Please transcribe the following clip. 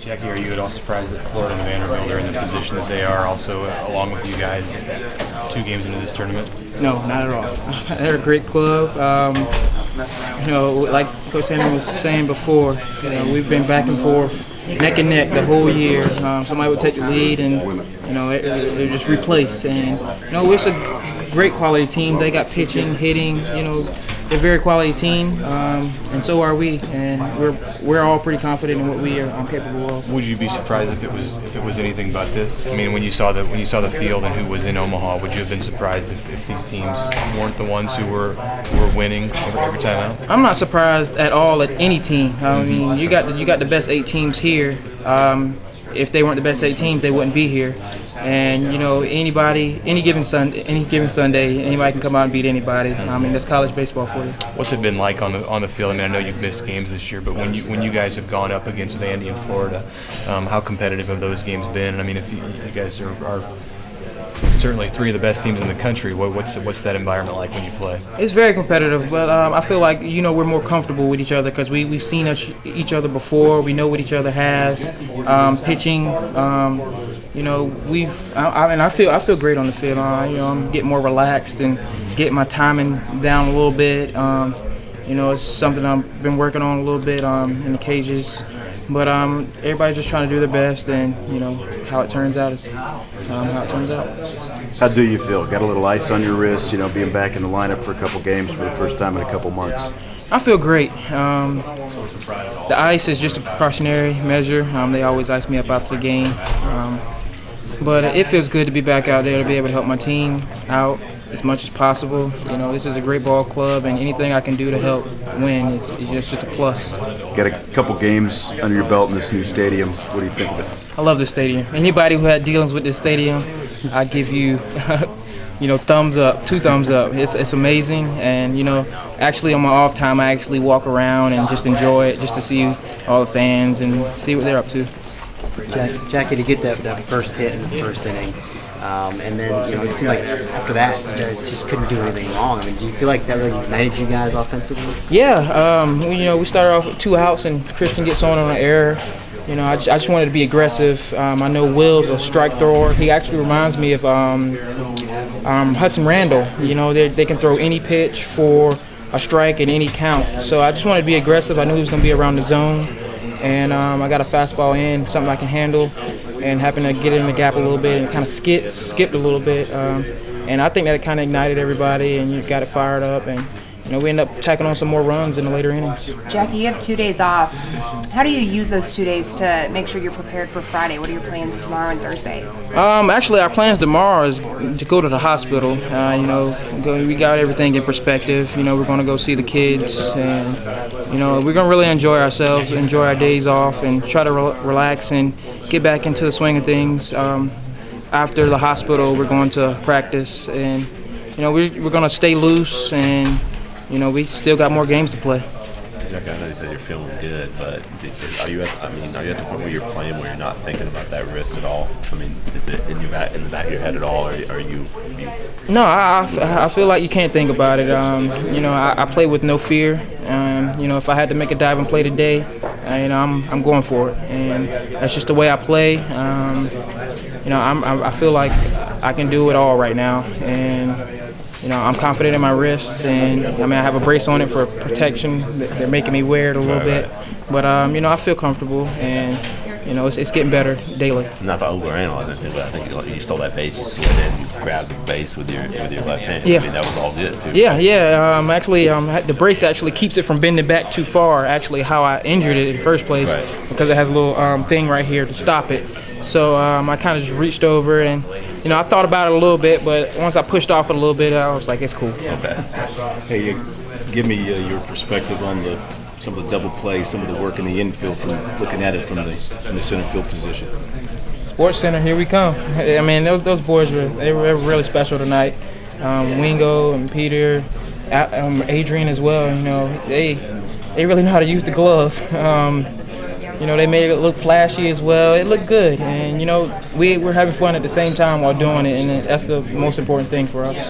Jackie, are you at all surprised that Florida and Vanderbilt are in the position that they are, also along with you guys, 2 games into this tournament? No, not at all. They're a great club. Like Coach Henry was saying before, we've been back and forth, neck and neck the whole year. Somebody would take the lead, and they just replace. And it's a great quality team. They got pitching, hitting. They're a very quality team, and so are we. And we're all pretty confident in what we are capable of. Would you be surprised if it was anything but this? I mean, when you saw the field and who was in Omaha, would you have been surprised if these teams weren't the ones who were winning every time out? I'm not surprised at all at any team. I mean, you got the best 8 teams here. If they weren't the best 8 teams, they wouldn't be here. And any given Sunday, anybody can come out and beat anybody. I mean, that's college baseball for you. What's it been like on the field? I mean, I know you've missed games this year, but when you guys have gone up against Vandy and Florida, how competitive have those games been? And I mean, if you guys are certainly 3 of the best teams in the country, what's that environment like when you play? It's very competitive, but I feel like we're more comfortable with each other because we've seen each other before. We know what each other has. Pitching. I feel great on the field. I'm getting more relaxed and getting my timing down a little bit. It's something I've been working on a little bit in the cages. But everybody's just trying to do their best, and how it turns out is how it turns out. How do you feel? Got a little ice on your wrist, being back in the lineup for a couple games for the first time in a couple months. I feel great. The ice is just a precautionary measure. They always ice me up after the game. But it feels good to be back out there to be able to help my team out as much as possible. This is a great ball club, and anything I can do to help win is just a plus. Got a couple games under your belt in this new stadium. What do you think of it? I love this stadium. Anybody who had dealings with this stadium, I give you, thumbs up, 2 thumbs up. It's amazing, and actually on my off time, I actually walk around and just enjoy it, just to see all the fans and see what they're up to. Jackie, to get that first hit in the first inning, and then it seemed like after that you guys just couldn't do anything wrong. I mean, do you feel like that really united you guys offensively? Yeah, we started off with 2 outs and Christian gets on an error. I just wanted to be aggressive. I know Will's a strike thrower. He actually reminds me of Hudson Randall. They can throw any pitch for a strike at any count. So I just wanted to be aggressive. I knew he was going to be around the zone. And I got a fastball in, something I can handle, and happened to get it in the gap a little bit and kind of skipped a little bit. And I think that it kind of ignited everybody, and you got it fired up. And we ended up tacking on some more runs in the later innings. Jackie, you have 2 days off. How do you use those 2 days to make sure you're prepared for Friday? What are your plans tomorrow and Thursday? Actually, our plans tomorrow is to go to the hospital. We got everything in perspective. We're going to go see the kids, and we're going to really enjoy ourselves, enjoy our days off, and try to relax and get back into the swing of things. After the hospital, we're going to practice, and we're going to stay loose, and we still got more games to play. Jack, I know you said you're feeling good, but are you at the point where you're playing where you're not thinking about that wrist at all? I mean, is it in the back of your head at all, or are you? No, I feel like you can't think about it. I play with no fear. If I had to make a diving play today, I'm going for it, and that's just the way I play. I feel like I can do it all right now, and I'm confident in my wrist, and I have a brace on it for protection. They're making me wear it a little bit, but I feel comfortable, and it's getting better daily. Not to overanalyze it, but I think you stole that base, you slid in, grabbed the base with your left hand. Yeah. I mean, that was all good too. Yeah. Actually, the brace actually keeps it from bending back too far. Actually, how I injured it in the first place, right, because it has a little thing right here to stop it. So I kind of just reached over and. I thought about it a little bit, but once I pushed off it a little bit, I was like, it's cool. Hey, give me your perspective on some of the double plays, some of the work in the infield from looking at it from the center field position. Sports Center, here we come. Those boys were really special tonight. Wingo and Peter, Adrian as well. They really know how to use the glove. They made it look flashy as well. It looked good, and we're having fun at the same time while doing it, and that's the most important thing for us.